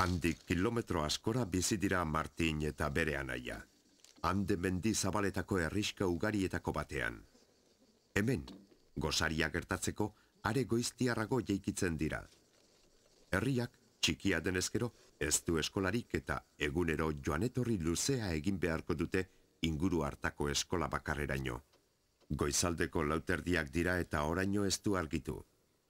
Handik kilometro askora bizi dira Martin eta bere anaia. Hande mendi zabaletako herriska ugarietako batean. Hemen, gosaria gertatzeko, are goiztiarrago jeikitzen dira. Herriak, txikia denezkero, ez du eskolarik eta egunero joanetorri luzea egin beharko dute inguru hartako eskola bakarreraino. Goizaldeko lauterdiak dira eta oraino ez du argitu.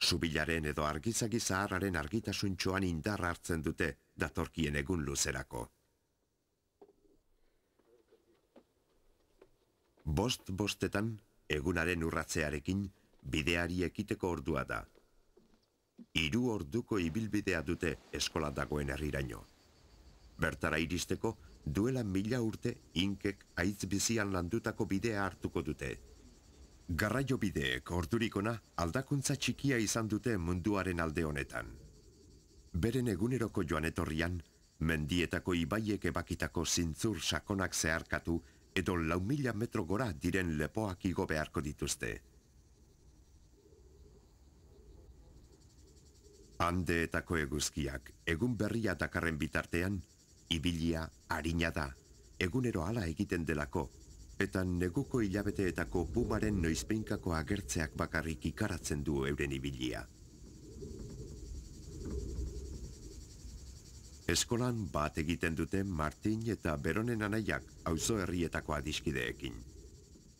Zubilaren edo argizagi zaharraren argitasuntxoan indarra hartzen dute datorkien egun luzerako. Bostetan, egunaren urratzearekin, bideari ekiteko ordua da. 3 orduko ibilbidea dute eskola dagoen herriraino. Bertara iristeko, duela 1000 urte inkek aitz bizian landutako bidea hartuko dute. Garraio bideek ordurikona aldakuntza txikia izan dute munduaren alde honetan. Beren eguneroko joan etorrian, mendietako ibaiek ebakitako zintzur sakonak zeharkatu edo 4000 metro gora diren lepoak igo beharko dituzte. Andeetako eguzkiak egun berria dakarren bitartean, ibilia harina da, egunero hala egiten delako, eta neguko hilabeteetako pumaren noizpeinkako agertzeak bakarrik ikaratzen du euren ibilia. Eskolan bat egiten dute Martin eta Beronen anaiak auzo herrietako adiskideekin.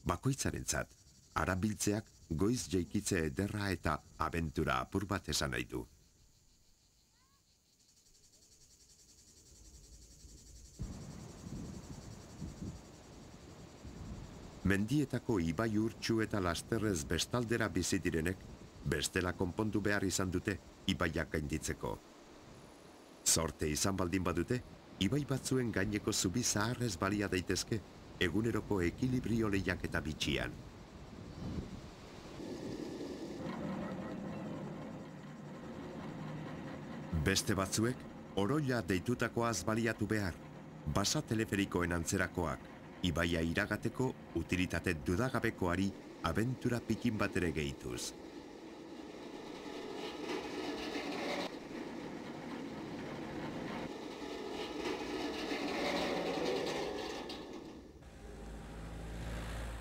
Bakoitzarentzat, arabiltzeak goiz jeikitze ederra eta abentura apur bat esan nahi du. Mendietako ibai urtsu eta lasterrez bestaldera bizi direnek, bestela konpondu behar izan dute ibaiak gainditzeko. Zorte izan baldin badute, ibai batzuen gaineko zubi zaharrez balia daitezke eguneroko ekilibrio lehiaketa bitxian. Beste batzuek, oroila deitutakoaz baliatu behar, basa teleferikoen antzerakoak, ibaia iragateko utilitate dudagabekoari abentura pikin bat ere gehituz.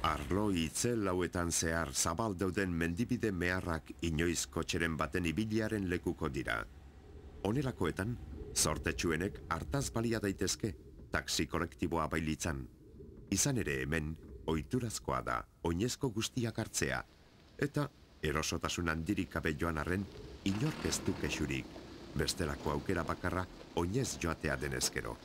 Arlo itzel lauetan zehar zabal dauden mendibide meharrak inoiz kotxeren baten ibiliaren lekuko dira. Honelakoetan, zortetsuenek hartaz balia daitezke, taxi kolektiboa bailitzan. Izan ere hemen, ohiturazkoa da, oinezko guztiak hartzea, eta erosotasun handirik gabe joan arren, inork ez du kexurik, bestelako aukera bakarra oinez joatea denezkero.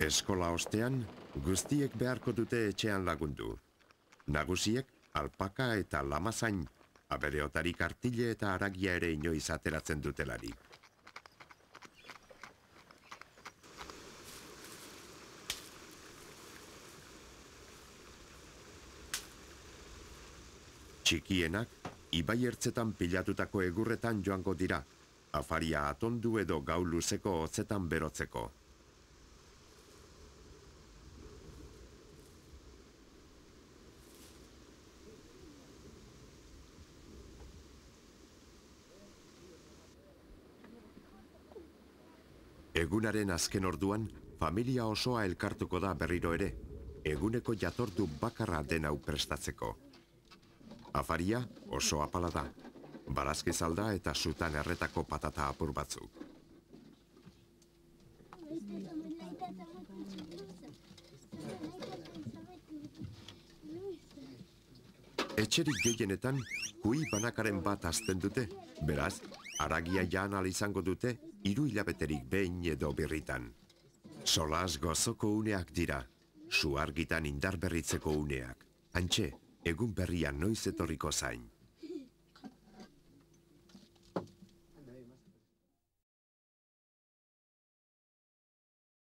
Eskola ostean, guztiek beharko dute etxean lagundu. Nagusiek, alpaka eta lamazain, abereotarik artile eta haragia ere inoiz ateratzen dutelarik. Txikienak, ibai ertzetan pilatutako egurretan joango dira, afaria atondu edo gau luzeko hotzetan berotzeko. Egunaren azken orduan, familia osoa elkartuko da berriro ere, eguneko jatordu bakarra den hau prestatzeko. Afaria oso apala da, barazkizalda eta sutan erretako patata apur batzuk. Etxerik gehienetan, kui banakaren bat azten dute, beraz, haragia jan ahal izango dute, 3 hilabeterik behin edo birritan. Solaz gozoko uneak dira, su argitan indar berritzeko uneak. Hantxe, egun berrian noiz etorriko zain.